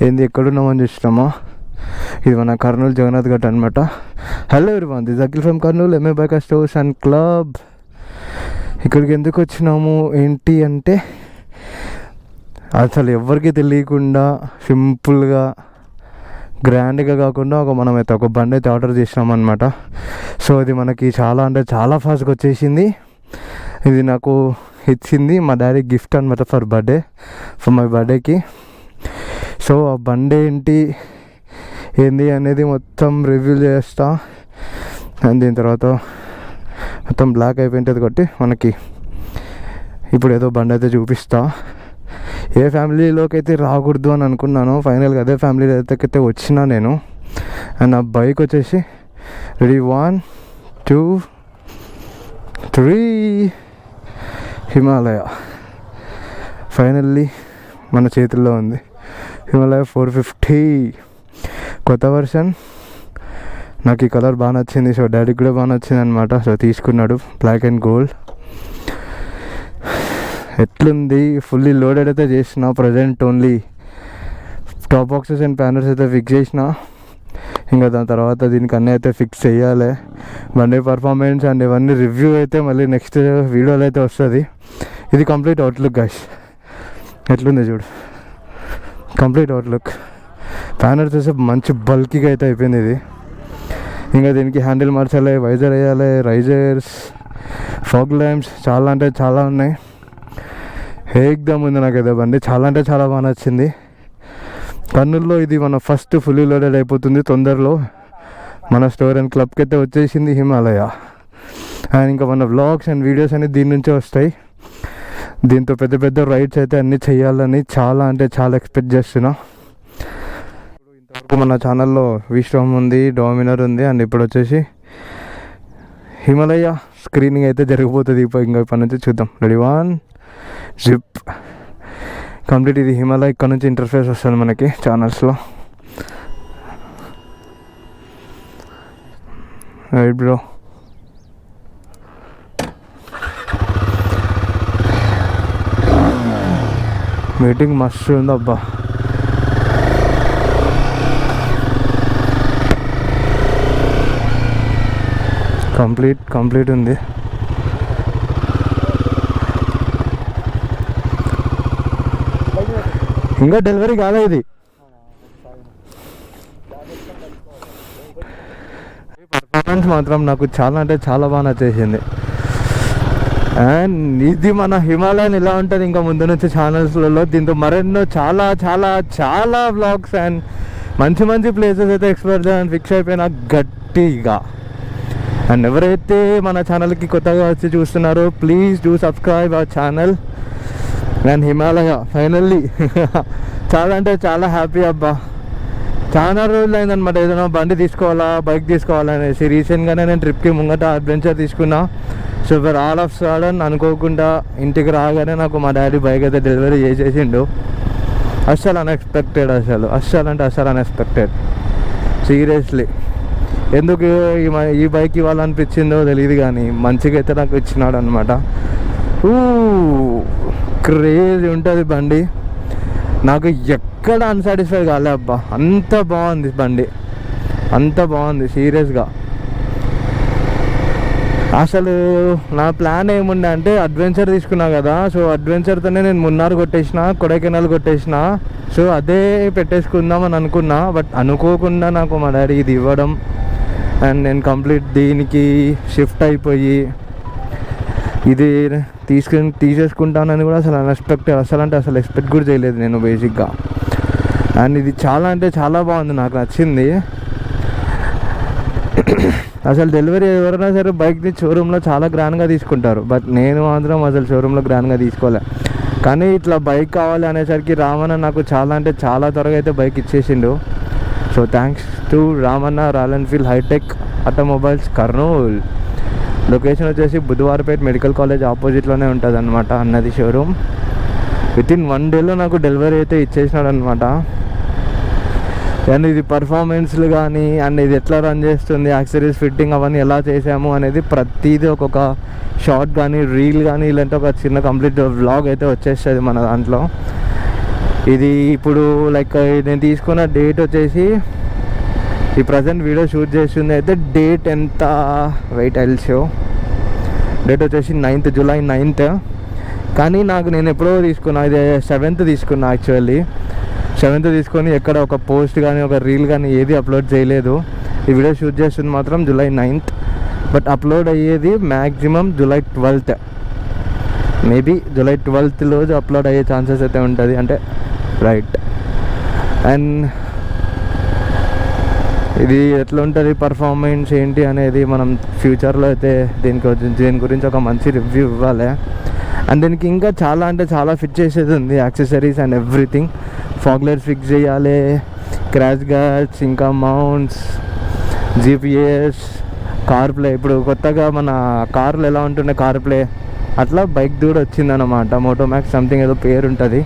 ఏంది ఎక్కడున్నామని చూసినామా. ఇది మన కర్నూలు జగన్నాథ్ ఘాట్ అనమాట. Hello everyone, this Akhil from Kurnool MA bike stores and club. ఇక్కడికి ఎందుకు వచ్చినాము ఏంటి అంటే, అసలు ఎవరికి తెలియకుండా సింపుల్గా గ్రాండ్గా కాకుండా మనమైతే ఒక బండి అయితే ఆర్డర్ చేసినాం అనమాట. సో ఇది మనకి చాలా అంటే చాలా ఫాస్ట్గా వచ్చేసింది. ఇది నాకు ఇచ్చింది మా డాడీ గిఫ్ట్ అనమాట ఫర్ మై బర్త్డేకి. సో ఆ బండి ఏంది అనేది మొత్తం రివ్యూ చేస్తా. అండ్ దీని తర్వాత మొత్తం బ్లాక్ అయిపోయింటుంది కాబట్టి మనకి ఇప్పుడు ఏదో బండి అయితే చూపిస్తా. ఏ ఫ్యామిలీలోకి అయితే రాకూడదు అని అనుకున్నాను, ఫైనల్గా అదే ఫ్యామిలీలో అయితే వచ్చినా నేను. అండ్ ఆ బైక్ వచ్చేసి రెడీ 1 2 3 హిమాలయ ఫైనల్లీ మన చేతుల్లో ఉంది. హిమాలయ 450 కొత్త వర్షన్. నాకు ఈ కలర్ బాగా నచ్చింది, సో డాడీకి కూడా బాగా నచ్చింది అనమాట. సో తీసుకున్నాడు బ్లాక్ అండ్ గోల్డ్. ఎట్లుంది, ఫుల్లీ లోడెడ్ అయితే చేసిన. Present only top boxes and panniers అయితే ఫిక్స్ చేసిన. ఇంకా దాని తర్వాత దీనికి అన్నీ అయితే ఫిక్స్ చేయాలి. బండి పర్ఫార్మెన్స్ అండ్ ఇవన్నీ రివ్యూ అయితే మళ్ళీ నెక్స్ట్ వీడియోలో అయితే వస్తుంది. ఇది కంప్లీట్ అవుట్లుక్ గైస్, ఎట్లుంది చూడు, కంప్లీట్ అవుట్లుక్. ప్యానర్స్ అయితే మంచి బల్కీగా అయితే అయిపోయింది ఇది. ఇంకా దీనికి హ్యాండిల్ మార్చాలి, వైజర్ వేయాలి, రైజర్స్, ఫాగ్ ల్యాంప్స్, చాలా అంటే చాలా ఉన్నాయి. ఏకదమ్ ఉంది నాకైతే బండి, చాలా అంటే చాలా బాగా నచ్చింది. కర్నూలులో ఇది మన ఫస్ట్ ఫుల్లీ లోడెడ్ అయిపోతుంది తొందరలో. మన స్టోర్ అండ్ క్లబ్కి అయితే వచ్చేసింది హిమాలయ. అండ్ ఇంకా మన వ్లాగ్స్ అండ్ వీడియోస్ అనేది దీని నుంచే వస్తాయి. దీంతో పెద్ద పెద్ద రైడ్స్ అయితే అన్నీ చేయాలని చాలా అంటే చాలా ఎక్స్పెక్ట్ చేస్తున్నా. ఇంతవరకు మన ఛానల్లో విస్టామ్ ఉంది, డామినర్ ఉంది, అండ్ ఇప్పుడు వచ్చేసి హిమాలయ స్క్రీనింగ్ అయితే జరిగిపోతుంది. ఇంకా ఇప్పటి నుంచి చూద్దాం. Ready 1 zip complete. ఇది హిమాలయ ఇక్కడ నుంచి ఇంటర్ఫేస్ వస్తుంది మనకి ఛానల్స్లో. రైట్ బ్రో, మీటింగ్ మస్తు ఉంది అబ్బా. కంప్లీట్ ఉంది. ఇంకా డెలివరీ కాలేదు ఇది. పర్ఫార్మెన్స్ మాత్రం నాకు చాలా అంటే చాలా బాగా నచ్చేసింది. అండ్ ఇది మన హిమాలయన్ ఇలా ఉంటుంది ఇంకా ముందు నుంచి ఛానల్స్లలో. దీంతో మరెన్నో చాలా చాలా చాలా వ్లాగ్స్ అండ్ మంచి మంచి ప్లేసెస్ అయితే ఎక్స్ప్లోర్ చేయాలని ఫిక్స్ అయిపోయినా గట్టిగా. అండ్ ఎవరైతే మన ఛానల్కి కొత్తగా వచ్చి చూస్తున్నారో please do subscribe our channel. And Himalaya finally చాలా అంటే చాలా హ్యాపీ అబ్బా. చాలా రోజులు అయిందనమాట ఏదైనా బండి తీసుకోవాలా, బైక్ తీసుకోవాలా అనేసి. రీసెంట్గానే నేను ట్రిప్కి ముంగట అడ్వెంచర్ తీసుకున్నా. So for all of sudden అనుకోకుండా ఇంటికి రాగానే నాకు మా డాడీ బైక్ అయితే డెలివరీ చేసేసిండు. అస్సలు అన్ఎక్స్పెక్టెడ్, అస్సలు అంటే అస్సలు అన్ఎక్స్పెక్టెడ్ సీరియస్లీ. ఎందుకు ఈ బైక్ ఇవ్వాలనిపించిందో తెలియదు కానీ మంచిగా అయితే నాకు ఇచ్చినాడు అనమాట. క్రేజీ ఉంటుంది బండి. నాకు ఎక్కడ అన్సాటిస్ఫై కాలే అబ్బా, అంత బాగుంది బండి, అంత బాగుంది సీరియస్గా. అసలు నా ప్లాన్ ఏముండే అంటే అడ్వెంచర్ తీసుకున్నా కదా, సో అడ్వెంచర్తోనే నేను మున్నార్ కొట్టేసిన, కొడైకెనాల్ కొట్టేసిన. సో అదే పెట్టేసుకుందాం అని అనుకున్నా. బట్ అనుకోకుండా నాకు మా డాడీ ఇది ఇవ్వడం అండ్ నేను కంప్లీట్ దీనికి షిఫ్ట్ అయిపోయి ఇది తీసేసుకుంటానని కూడా అసలు అన్ఎక్స్పెక్టెడ్. అసలు ఎక్స్పెక్ట్ కూడా చేయలేదు నేను బేసిక్గా. అండ్ ఇది చాలా అంటే చాలా బాగుంది, నాకు నచ్చింది. అసలు డెలివరీ ఎవరైనా సరే బైక్ని షోరూంలో చాలా గ్రాండ్గా తీసుకుంటారు, బట్ నేను మాత్రం అసలు షోరూంలో గ్రాండ్గా తీసుకోలే. కానీ ఇట్లా బైక్ కావాలి అనేసరికి రామన్న నాకు చాలా అంటే చాలా త్వరగా అయితే బైక్ ఇచ్చేసిండు. So thanks to Ramanna, Royal Enfield Hitech Automobiles Kurnool. Location వచ్చేసి బుధవారపేట మెడికల్ కాలేజ్ ఆపోజిట్లోనే ఉంటుంది అనమాట అన్నది షోరూమ్. వితిన్ 1 డేలో నాకు డెలివరీ అయితే ఇచ్చేసినాడు అనమాట. అండ్ ఇది పర్ఫార్మెన్స్లు కానీ అండ్ ఇది ఎట్లా రన్ చేస్తుంది, యాక్సరీస్ ఫిట్టింగ్ అవన్నీ ఎలా చేసాము అనేది ప్రతిదీ ఒక్కొక్క షార్ట్ కానీ రీల్ కానీ ఇలాంటి ఒక చిన్న కంప్లీట్ వ్లాగ్ అయితే వచ్చేస్తుంది మన దాంట్లో. ఇది ఇప్పుడు లైక్ నేను తీసుకున్న డేట్ వచ్చేసి ఈ ప్రజెంట్ వీడియో షూట్ చేస్తుంది అయితే డేట్ ఎంత వెయిట్ ఐల్ షో. డేట్ వచ్చేసి 9th July 9th. కానీ నేను ఎప్పుడో తీసుకున్నా, ఇది 7th తీసుకున్నా. యాక్చువల్లీ 7th తీసుకొని ఎక్కడ ఒక పోస్ట్ కానీ ఒక రీల్ కానీ ఏది అప్లోడ్ చేయలేదు. ఈ వీడియో షూట్ చేస్తుంది మాత్రం July 9th, బట్ అప్లోడ్ అయ్యేది maximum July 12th. Maybe July 12th రోజు అప్లోడ్ అయ్యే ఛాన్సెస్ అయితే ఉంటుంది, అంటే రైట్. అండ్ ఇది ఎట్లా ఉంటుంది పర్ఫార్మెన్స్ ఏంటి అనేది మనం ఫ్యూచర్లో అయితే దీని గురించి ఒక మంచి రివ్యూ ఇవ్వాలి. అండ్ దీనికి ఇంకా చాలా అంటే చాలా ఫిట్ చేసేది ఉంది, accessories and everything. Fog lights fix చేయాలి, క్రాష్ గార్డ్స్, ఇంకా మౌంట్స్, GPS, కార్ ప్లే. ఇప్పుడు కొత్తగా మన కార్లు ఎలా ఉంటుండే కార్ ప్లే, అట్లా బైక్ కూడా వచ్చిందన్నమాట. మోటోమాక్స్ సంథింగ్ ఏదో పేరు ఉంటుంది,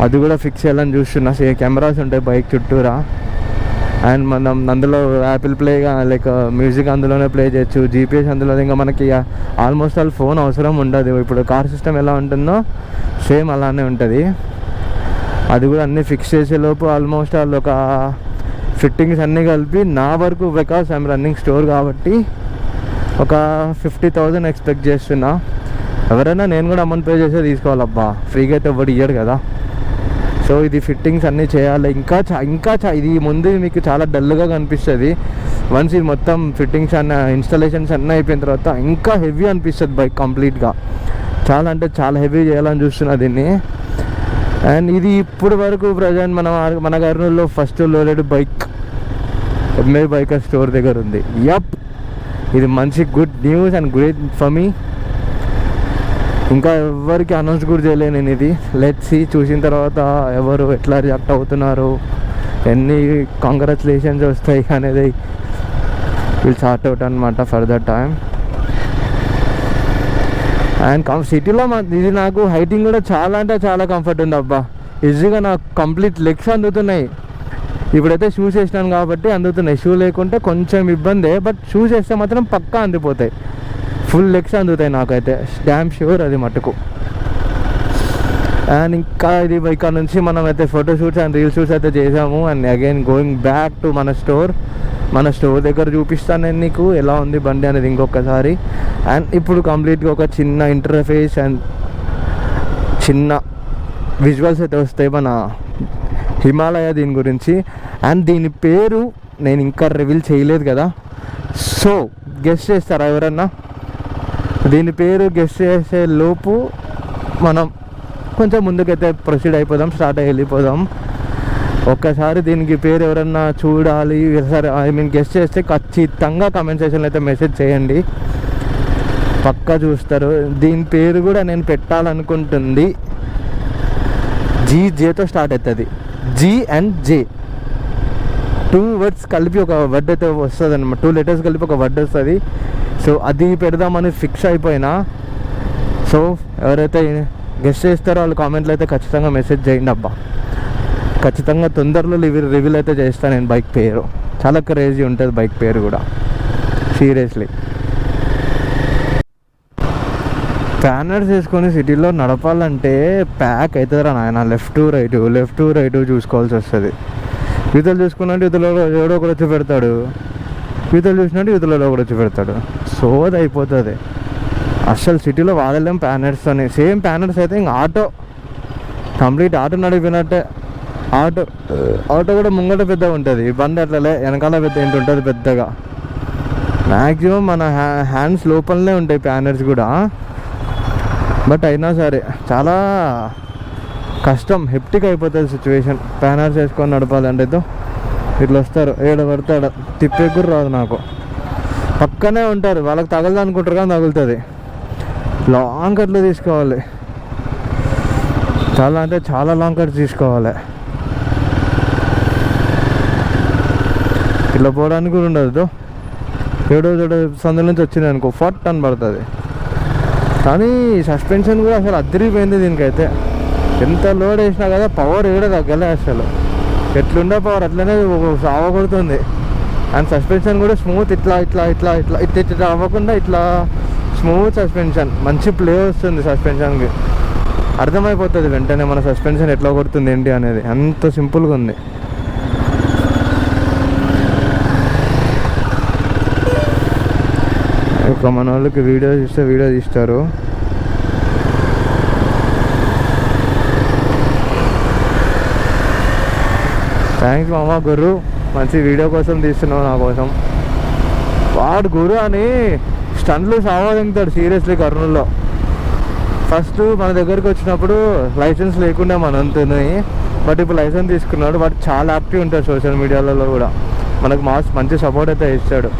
అది కూడా ఫిక్స్ చేయాలని చూస్తున్నా. కెమెరాస్ ఉంటాయి బైక్ చుట్టూరా. అండ్ మనం అందులో యాపిల్ ప్లే లైక్ మ్యూజిక్ అందులోనే ప్లే చేయొచ్చు, GPS అందులో. ఇంకా మనకి ఆల్మోస్ట్ ఆల్ ఫోన్ అవసరం ఉండదు. ఇప్పుడు కార్ సిస్టమ్ ఎలా ఉంటుందో సేమ్ అలానే ఉంటుంది. అది కూడా అన్నీ ఫిక్స్ చేసేలోపు ఆల్మోస్ట్ ఆల్ ఒక ఫిట్టింగ్స్ అన్నీ కలిపి నా వరకు, బికాస్ ఐఎమ్ రన్నింగ్ స్టోర్ కాబట్టి ఒక 50,000 ఎక్స్పెక్ట్ చేస్తున్నా. ఎవరైనా నేను కూడా అమౌంట్ పే చేసే తీసుకోవాలబ్బా, ఫ్రీగా అయితే ఎవరు ఇయ్యడు కదా. సో ఇది ఫిట్టింగ్స్ అన్నీ చేయాలి. ఇంకా ఇది ముందు మీకు చాలా డల్గా కనిపిస్తుంది. వన్స్ ఇది మొత్తం ఫిట్టింగ్స్ అన్న ఇన్స్టాలేషన్స్ అన్నీ అయిపోయిన తర్వాత ఇంకా హెవీ అనిపిస్తుంది బైక్ కంప్లీట్గా. చాలా అంటే చాలా హెవీ చేయాలని చూస్తున్నా దీన్ని. అండ్ ఇది ఇప్పుడు వరకు ప్రజెంట్ మన కర్నూలులో first loaded bike MA biker store దగ్గర ఉంది. ఇది మంచి good news and great for me. ఇంకా ఎవరికి అనౌన్స్ కూడా చేయలేదు నేను ఇది. లెట్స్ సీ, చూసిన తర్వాత ఎవరు ఎట్లా రియాక్ట్ అవుతున్నారు, ఎన్ని కంగ్రాచులేషన్స్ వస్తాయి అనేది విల్ సార్ట్ అవుట్ అనమాట ఫర్ ద టైం. అండ్ సిటీలో ఇది నాకు హైటింగ్ కూడా చాలా అంటే చాలా కంఫర్ట్ ఉంది అబ్బా. ఈజీగా నాకు కంప్లీట్ లెగ్స్ అందుతున్నాయి. ఇప్పుడైతే షూస్ వేసినాను కాబట్టి అందుతున్నాయి. షూ లేకుంటే కొంచెం ఇబ్బందే, బట్ షూస్ వేస్తే మాత్రం పక్కా అందిపోతాయి. ఫుల్ లెగ్స్ అందుతాయి నాకైతే, డ్యామ్ ష్యూర్ అది మటుకు. అండ్ ఇంకా ఇది ఇక్కడ నుంచి మనం అయితే ఫోటోషూట్స్ అండ్ రీల్ షూట్స్ అయితే చేసాము. And again going back to మన స్టోర్ దగ్గర చూపిస్తాను నేను నీకు ఎలా ఉంది బండి అనేది ఇంకొకసారి. అండ్ ఇప్పుడు కంప్లీట్గా ఒక చిన్న ఇంటర్ఫేస్ అండ్ చిన్న విజువల్స్ అయితే వస్తాయి మన హిమాలయ దీని గురించి. అండ్ దీని పేరు నేను ఇంకా రివీల్ చేయలేదు కదా, సో గెస్ట్ చేస్తారా ఎవరన్నా? దీని పేరు గెస్ట్ చేసే లోపు మనం కొంచెం ముందుకైతే ప్రొసీడ్ అయిపోదాం, స్టార్ట్ అయ్యి వెళ్ళిపోదాం. ఒక్కసారి దీనికి పేరు ఎవరన్నా చూడాలి, సరే గెస్ట్ చేస్తే ఖచ్చితంగా కామెంట్ సెక్షన్లో అయితే మెసేజ్ చేయండి, పక్కా చూస్తారు. దీని పేరు కూడా నేను పెట్టాలనుకుంటుంది GJతో స్టార్ట్ అవుతుంది. G and J 2 words కలిపి ఒక వర్డ్ అయితే వస్తుంది అనమాట. 2 letters కలిపి ఒక వర్డ్ వస్తుంది. సో అది పెడదామని ఫిక్స్ అయిపోయినా. సో ఎవరైతే గెస్ట్ చేస్తారో వాళ్ళు కామెంట్లో అయితే ఖచ్చితంగా మెసేజ్ చేయండి అబ్బా. ఖచ్చితంగా తొందరలో రివీల్ అయితే చేస్తాను నేను బైక్ పేరు. చాలా క్రేజీ ఉంటుంది బైక్ పేరు కూడా, సీరియస్లీ. ప్యానర్స్ వేసుకొని సిటీలో నడపాలంటే ప్యాక్ అవుతుందిరా నాయన. లెఫ్ట్ రైట్ చూసుకోవాల్సి వస్తుంది. ఈతలు చూసుకున్నట్టు ఈతలో ఎవడో ఒకటి వచ్చి పెడతాడు, ఈతలు చూసినట్టు ఈతలో ఒకటి వచ్చి పెడతాడు. సోది అయిపోతుంది అస్సలు. సిటీలో వాడలేం ప్యానర్స్తోని. సేమ్ ప్యానర్స్ అయితే ఇంక కంప్లీట్ ఆటో నడిపినట్టే. ఆటో కూడా ముంగట పెద్దగా ఉంటుంది, బండి అట్లలే వెనకాల పెద్ద ఏంటి ఉంటుంది పెద్దగా. మ్యాక్సిమం మన హ్యాండ్స్ లోపలనే ఉంటాయి ప్యానర్స్ కూడా. బట్ అయినా సరే చాలా కష్టం, హెప్టిక్ అయిపోతుంది సిచ్యువేషన్ ప్యానర్స్ వేసుకొని నడపాలంటే. ఇట్లా వస్తారు, ఏడ పడతాడు, తిప్పే కూడా రాదు నాకు. పక్కనే ఉంటారు, వాళ్ళకి తగలదు అనుకుంటారు కానీ తగులుతుంది. లాంగ్ కట్లు తీసుకోవాలి, చాలా అంటే చాలా లాంగ్ కట్స్ తీసుకోవాలి. ఇట్లా పోవడానికి కూడా ఉండదు. ఏడో సందుల నుంచి వచ్చింది అనుకో, ఫట్ అని పడుతుంది. కానీ సస్పెన్షన్ కూడా అసలు అదిరిపోయింది దీనికైతే. ఎంత లోడ్ వేసినా కదా పవర్ ఏడ తగ్గలే అసలు. ఎట్లుండే పవర్ అట్లనే సావ కొడుతుంది. అండ్ సస్పెన్షన్ కూడా స్మూత్, ఇట్లా అవ్వకుండా ఇట్లా స్మూత్ సస్పెన్షన్. మంచి ప్లే వస్తుంది సస్పెన్షన్కి. అర్థమైపోతుంది వెంటనే మన సస్పెన్షన్ ఎట్లా కొడుతుంది ఏంటి అనేది. అంత సింపుల్గా ఉంది. ఒక మన వాళ్ళకి వీడియో ఇస్తే వీడియో తీస్తారు. థ్యాంక్స్ మామ గురు, మంచి వీడియో కోసం తీస్తున్నావు నా కోసం. వాడు గురు అని స్టంట్లు సావదింగుతాడు సీరియస్లీ కర్నూలులో. ఫస్ట్ మన దగ్గరికి వచ్చినప్పుడు లైసెన్స్ లేకుండా మనంతని, బట్ ఇప్పుడు లైసెన్స్ తీసుకున్నాడు. బట్ చాలా యాక్టివ్ ఉంటాడు సోషల్ మీడియాలలో కూడా. మనకు మంచి సపోర్ట్ అయితే ఇస్తాడు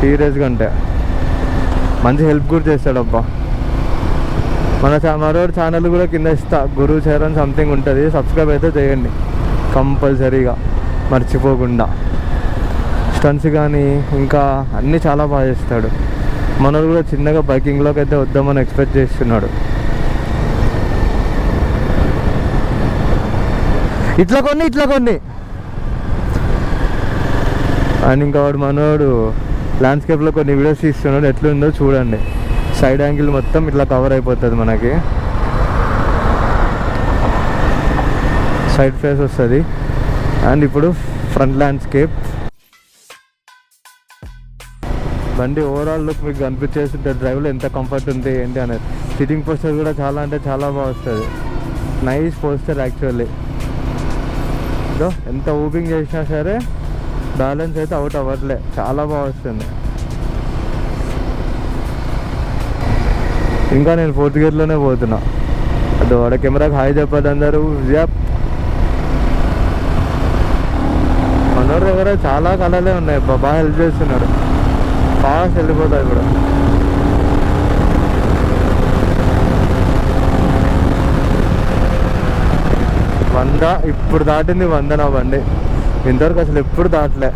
సీరియస్గా. అంటే మంచి హెల్ప్ కూడా చేస్తాడు అబ్బా. మరో ఛానల్ కూడా కింద ఇస్తా, గురు చరణ్ సంథింగ్ ఉంటుంది, సబ్స్క్రైబ్ అయితే చేయండి కంపల్సరీగా మర్చిపోకుండా. స్టంట్స్ కానీ ఇంకా అన్నీ చాలా బాగా చేస్తాడు. మనోడు కూడా చిన్నగా బైకింగ్లోకి అయితే వద్దామని ఎక్స్పెక్ట్ చేస్తున్నాడు. ఇట్లా కొన్ని అండ్ ఇంకా వాడు మనోడు ల్యాండ్స్కేప్లో కొన్ని వీడియోస్ తీస్తున్నాడు. ఎట్లుందో చూడండి. సైడ్ యాంగిల్ మొత్తం ఇట్లా కవర్ అయిపోతుంది, మనకి సైడ్ ఫేస్ వస్తుంది. అండ్ ఇప్పుడు ఫ్రంట్ ల్యాండ్స్కేప్. బండి ఓవరాల్ లుక్ మీకు కనిపించేస్తుంటే డ్రైవ్లో ఎంత కంఫర్ట్ ఉంది ఏంటి అనేది. సిట్టింగ్ పోస్టర్ కూడా చాలా అంటే చాలా బాగా వస్తుంది. Nice poster actually. ఇదో ఎంత ఊపింగ్ చేసినా సరే బ్యాలెన్స్ అయితే అవుట్ అవ్వట్లే, చాలా బాగా వస్తుంది. ఇంకా నేను 4th గేర్లోనే పోతున్నా. అదో వాడ కెమెరాకి హాయ్ చెప్పదు అందరూ. మనోడి దగ్గర చాలా కళలే ఉన్నాయి, బాగా హెల్ప్ చేస్తున్నాడు. ఫాస్ట్ వెళ్ళిపోతాయి కూడా. ఇప్పుడు దాటింది 100 నా బండి. ఇంతవరకు అసలు ఎప్పుడు దాటలే.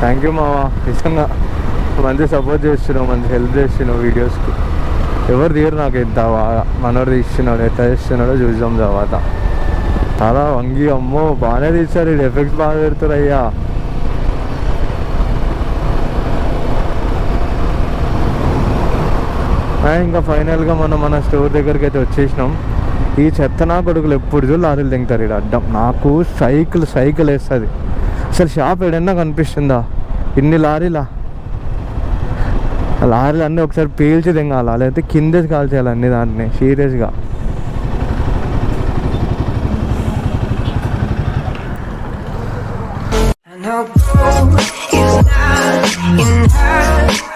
థ్యాంక్ యూ మావా, నిజంగా మంచి సపోర్ట్ చేస్తున్నావు, మంచి హెల్ప్ చేస్తున్నావు వీడియోస్కి. ఎవరు తీయరు నాకు ఇంత బాగా. మనోడు తీస్తున్నాడు, ఎట్లా చేస్తున్నాడో చూద్దాం తర్వాత. చాలా వంగి అమ్మో బాగానే తీస్తారు. ఇది ఎఫెక్ట్స్ బాగా పెడతారు అయ్యా. ఇంకా ఫైనల్గా మనం మన స్టోర్ దగ్గరికి అయితే వచ్చేసినాం. ఈ చెత్త నా కొడుకులు ఎప్పుడు చూడు లారీలు దింగుతారు ఇక్కడ అడ్డం. నాకు సైకిల్ వేస్తుంది. అసలు షాప్ ఏడన్నా కనిపిస్తుందా? ఇన్ని లారీలు అన్నీ ఒకసారి పీల్చి దింగాల, లేకపోతే కిందేసి కాల్చేయాలి అన్ని దాంట్ని సీరియస్గా. I know gold is not enough.